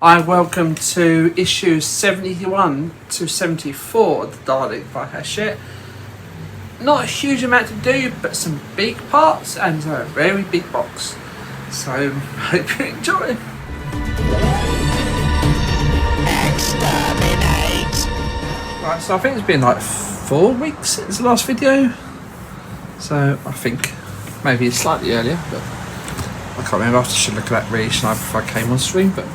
Hi, welcome to issues 71 to 74 of the Dalek by Hachette. Not a huge amount to do, but some big parts and a very big box. So, hope you enjoy. Exterminate! Right, so I think it's been like 4 weeks since the last video. So, I think maybe it's slightly earlier, but I can't remember. I should look at that really before I came on stream, but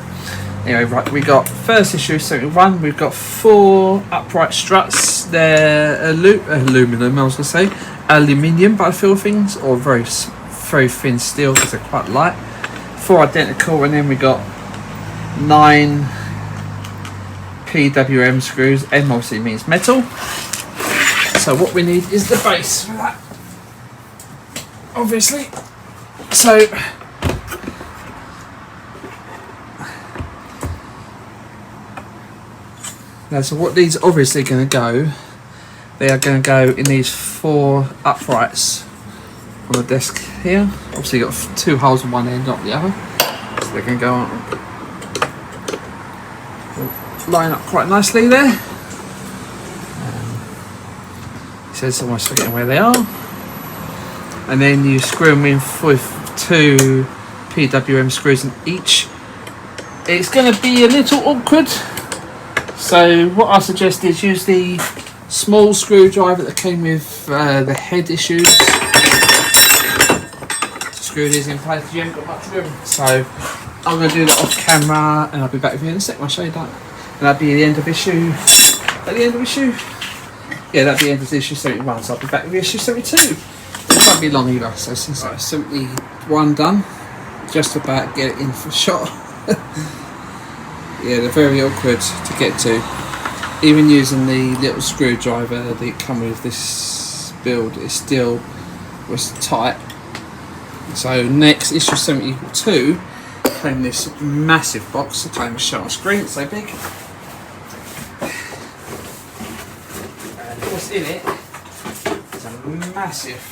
anyway, right, we got first issue 71. We've got 4 upright struts. They're aluminum, I was going to say. Aluminium, by the feel of things, or very thin steel because they're quite light. 4 identical, and then we got 9 PWM screws. M obviously means metal. So what we need is the base for that, obviously. So so what these are obviously going to go, they are going to go in these 4 uprights on the desk here. Obviously you've got 2 holes on one end, not the other. So they're going to go on, line up quite nicely there. It says almost forgetting where they are. And then you screw them in with 2 PWM screws in each. It's going to be a little awkward. So what I suggest is use the small screwdriver that came with the head issues to screw these in place. You haven't got much room. So I'm going to do that off camera, and I'll be back with you in a sec. I'll show you that. And that'll be the end of issue. At the end of issue? Yeah, that'll be the end of issue 71. So I'll be back with issue 72. It won't be long either. So since that's 71 done, just about get it in for shot. Yeah, they're very awkward to get to. Even using the little screwdriver that come with this build, it still was tight. So next, issue 72 came this massive box. The time is shown on screen, it's so big. And what's in it is a massive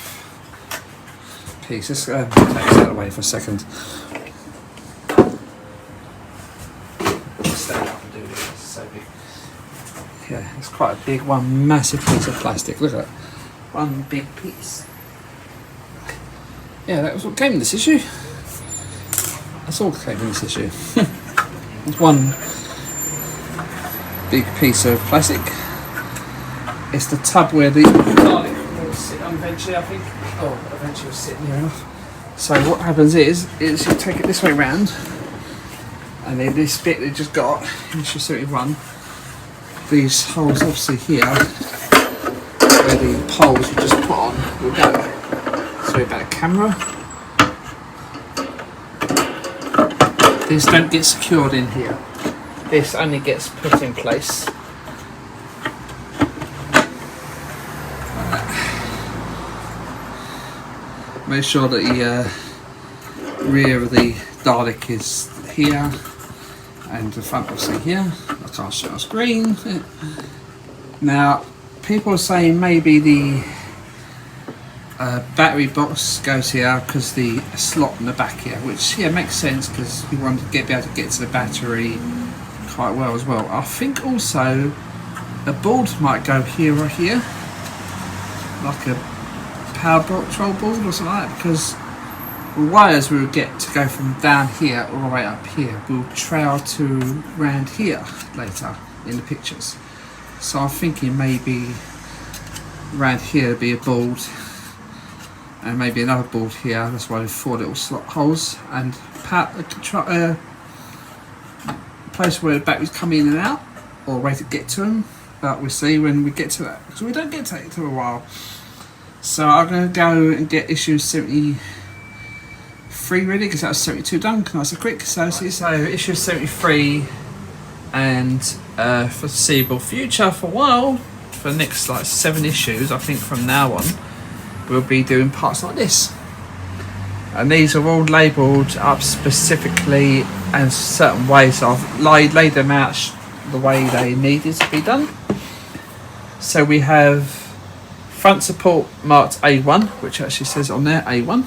piece. Let's take this out of the way for a second. So big. Yeah, it's quite a big one, massive piece of plastic. Look at that. One big piece. Yeah, that was what came in this issue. That's all that came in this issue. It's one big piece of plastic. It's the tub where the Dalek will sit on eventually, I think. Oh, eventually will sit near enough. So what happens is you take it this way round. And then this bit they just got in issue 71, these holes obviously here, where the poles you just put on will go. Sorry about the camera. These don't get secured in here. This only gets put in place. Make sure that the rear of the Dalek is here. And the front obviously here. I can't show on screen. Now, people are saying maybe the battery box goes here because the slot in the back here, which makes sense because you want to be able to get to the battery quite well as well. I think also a board might go here or here, like a power control board or something like that, because the wires will get to go from down here all the way up here. We'll trail to round here later in the pictures. So I'm thinking maybe round here be a board and maybe another board here. That's why 4 little slot holes and a place where the batteries come in and out, or a way to get to them. But we'll see when we get to that, because we don't get to it for a while. So I'm going to go and get issue 73 ready, because that was 72 done nice and quick. So issue 73 and foreseeable future for a while, for the next like 7 issues I think from now on, we'll be doing parts like this, and these are all labelled up specifically in certain ways. So I've laid them out the way they needed to be done. So we have front support marked A1, which actually says on there A1.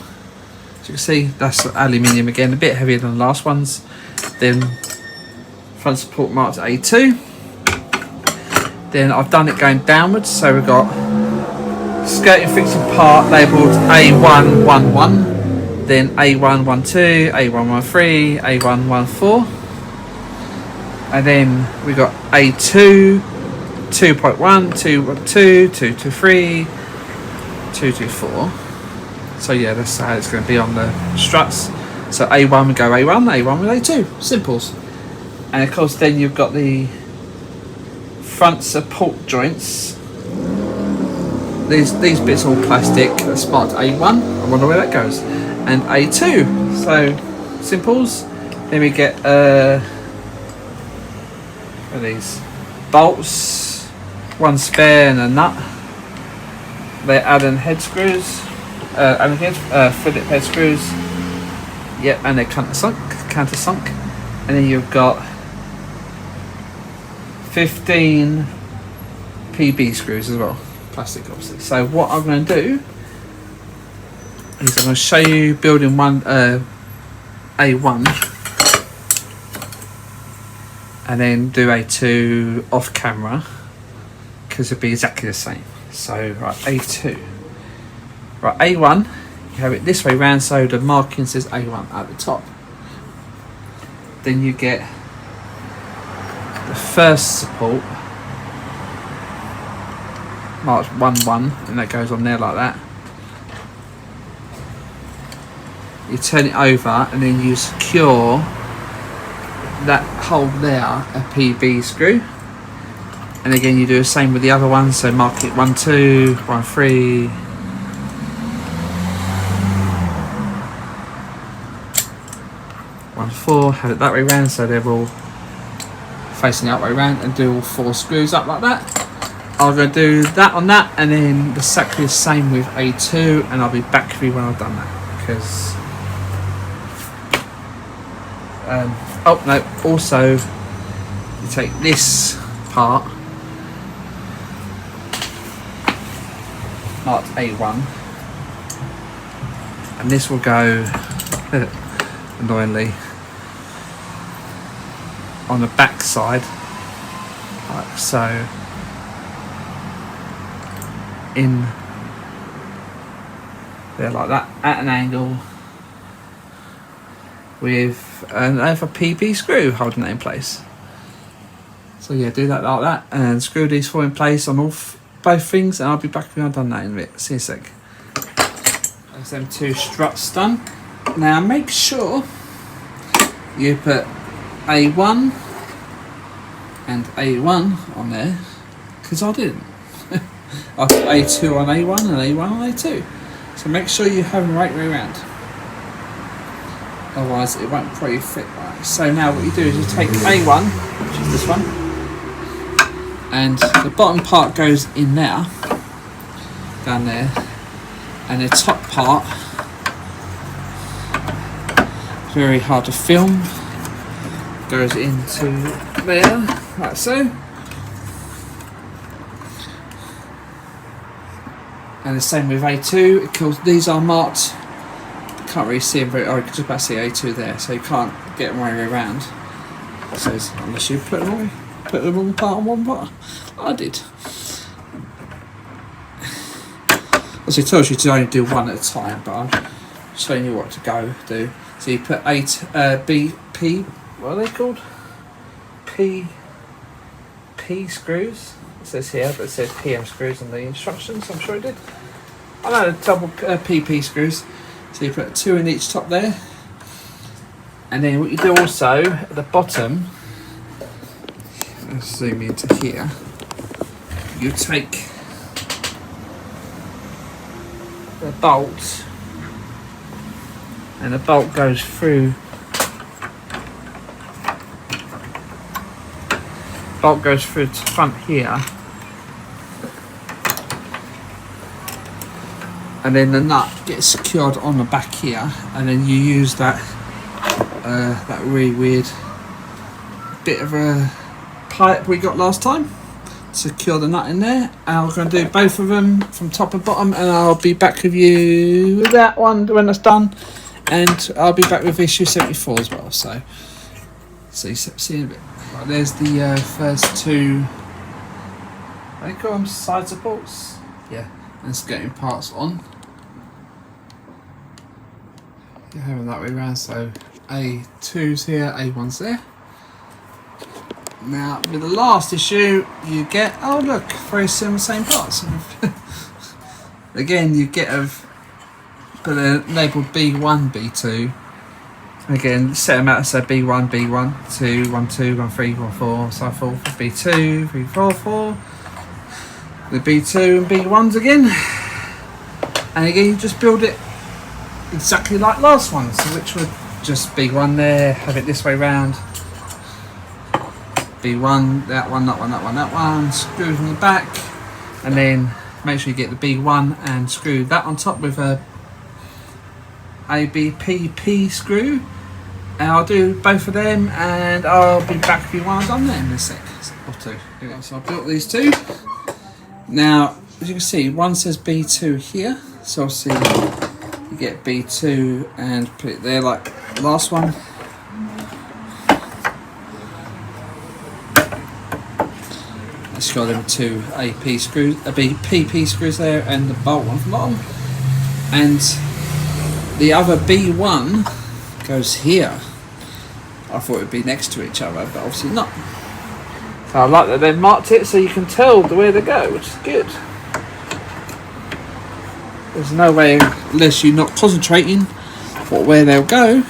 As you can see, that's aluminium again, a bit heavier than the last ones. Then front support marked A2. Then I've done it going downwards, so we've got skirting fixing part labelled A111, then A112, A113, A114, and then we've got A2, 2.1, 212, 223, 224. So yeah, that's how it's going to be on the struts. So A1 would go A1, A1 with A2, simples. And of course then you've got the front support joints. These bits are all plastic. That's marked A1. I wonder where that goes. And A2. So simples. Then we get what are these? Bolts, one spare and a nut. They're Allen head screws. Allen head Phillips head screws. Yep, and they're countersunk. And then you've got 15 PB screws as well, plastic obviously. So what I'm going to do is I'm going to show you building one A1 and then do A2 off camera, because it'll be exactly the same. So right, A2, right, A1, you have it this way round so the marking says A1 at the top. Then you get the first support marked 1-1, and that goes on there like that. You turn it over and then you secure that hole there a PB screw, and again you do the same with the other one, so mark it 1, 2, 1, 3, 1, 4, have it that way round so they're all facing the other way around, and do all 4 screws up like that. I'm going to do that on that, and then exactly the same with A2, and I'll be back with you when I've done that, because oh no, also you take this part marked A1, and this will go annoyingly on the back side, like so, in there like that at an angle with another PB screw holding it in place. So yeah, do that like that and screw these 4 in place on both things, and I'll be back when I've done that in a bit. See you in a sec. That's them 2 struts done. Now make sure you put A1 and A1 on there, because I didn't. I put A2 on A1 and A1 on A2. So make sure you have them right way around, otherwise it won't probably fit right. So now what you do is you take A1, which is this one, and the bottom part goes in there, down there, and the top part, very hard to film, goes into there, like so. And the same with A2, because these are marked, you can't really see them very, oh, you can just about see A2 there, so you can't get them right way around. So unless you put the wrong part on one part. I did. As it tells you to only do one at a time, but I'm showing you what to go do. So you put P, what are they called? P screws. It says here, but it says PM screws on the instructions, I'm sure it did. I know, double PP screws. So you put 2 in each top there. And then what you do also, at the bottom, let's zoom into here, you take the bolt, and the bolt goes through, to the front here, and then the nut gets secured on the back here, and then you use that really weird bit of a pipe we got last time, secure the nut in there. And I'm going to do both of them from top and bottom, and I'll be back with you with that one when it's done, and I'll be back with issue 74 as well. So see you in a bit. Right, there's the first two. They call them side supports. Yeah, and it's getting parts on. You're having that way around, so A2's here, A1's there. Now with the last issue, you get very similar, same parts. Again, you get but they're labelled B1, B2. Again, set them out as B1, B1, 2, 1, 2, 1, 3, 1, 4, so forth. B2, 3, 4, 4. The B2 and B1s again. And again, you just build it exactly like last one. So which would just B1 there, have it this way round. B1, that one, that one, that one, that one. Screws in the back. And then make sure you get the B1 and screw that on top with a ABPP screw. And I'll do both of them, and I'll be back with you when I've done them in a sec or two. So I built these two. Now, as you can see, one says B2 here, so obviously you get B2 and put it there like the last one. Let's got them two AP screws, PP screws there, and the bolt one from the bottom. And the other B1 goes here. I thought it would be next to each other, but obviously not. So I like that they've marked it so you can tell where they go, which is good. There's no way, unless you're not concentrating where they'll go.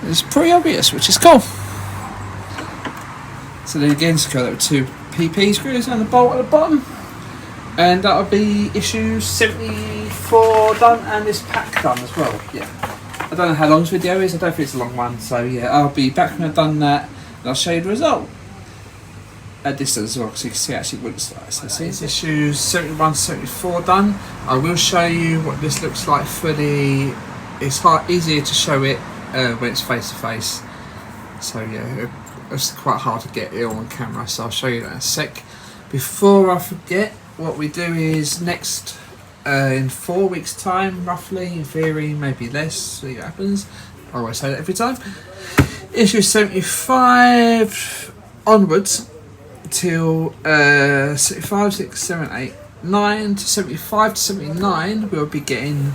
It's pretty obvious, which is cool. So then again, secure that with two PP screws and a bolt at the bottom. And that'll be issue 74 done, and this pack done as well. Yeah. I don't know how long this video is, I don't think it's a long one, so yeah, I'll be back when I've done that and I'll show you the result. At distance as well, so you can see actually what it looks like. So see, it's issues 71, 74 done. I will show you what this looks like fully. It's easier to show it when it's face to face. So yeah, it's quite hard to get it on camera, so I'll show you that in a sec. Before I forget, what we do is next in 4 weeks time, roughly, in theory, maybe less, see what happens. I always say that every time. Issue 75 onwards till 75, 6, 7, 8, 9 to 75 to 79 we'll be getting,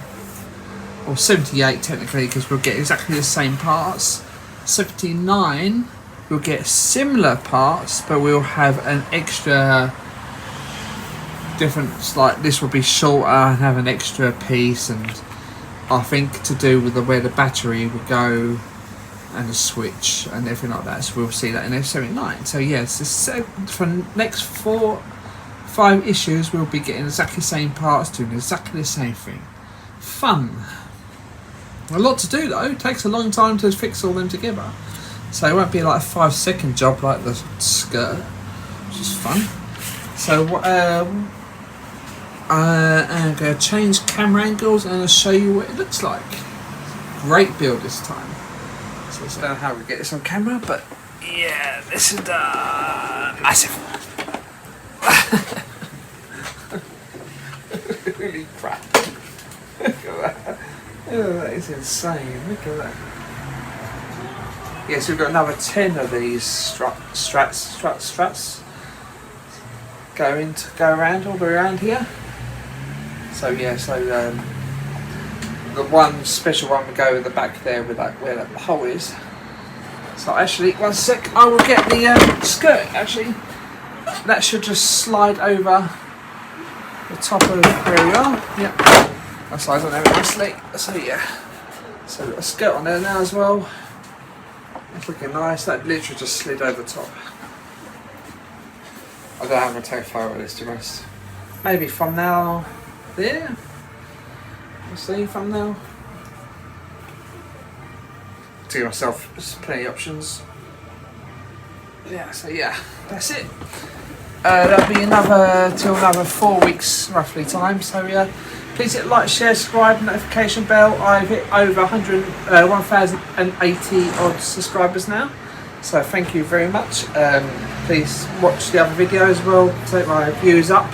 or 78 technically, because we'll get exactly the same parts. 79 we'll get similar parts, but we'll have an extra difference, like this will be shorter and have an extra piece, and I think to do with where the battery will go and the switch and everything like that, so we'll see that in F79. So yes, for the next 4-5 issues we'll be getting exactly the same parts, doing exactly the same thing. Fun. A lot to do though, it takes a long time to fix all them together, so it won't be like a 5-second job like the skirt, which is fun. So I'm going to change camera angles and I'll show you what it looks like. Great build this time. So I don't know how we get this on camera, but yeah, this is massive. Really crap. Look at that. Oh, that is insane. Look at that. Yes, we've got another 10 of these struts going to go around all around here. So yeah, so the one special one will go in the back there with like where that hole is. So actually, one sec, I will get the skirt. Actually, that should just slide over the top of where we are. Yep, that slides on there nicely. So yeah, so we've got a skirt on there now as well. It's looking nice. That literally just slid over the top. I don't know how I'm going to take a photo of this, to be honest. Maybe thumbnail there. Let's see, thumbnail. To give myself plenty of options. Yeah, so yeah, that's it. That'll be till another 4 weeks roughly time. So yeah, please hit like, share, subscribe, notification bell. I've hit over 1,080 odd subscribers now. So thank you very much. Please watch the other videos as well, take my views up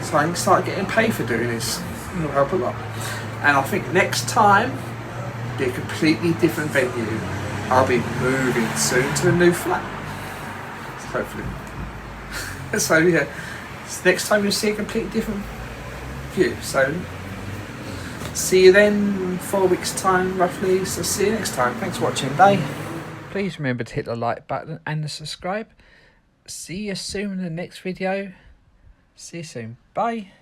so I can start getting paid for doing this. It'll help a lot. And I think next time be a completely different venue. I'll be moving soon to a new flat. Hopefully. So yeah, next time you'll see a completely different view. So see you then, 4 weeks time roughly. So see you next time. Thanks for watching. Bye. Please remember to hit the like button and the subscribe. See you soon in the next video. See you soon. Bye.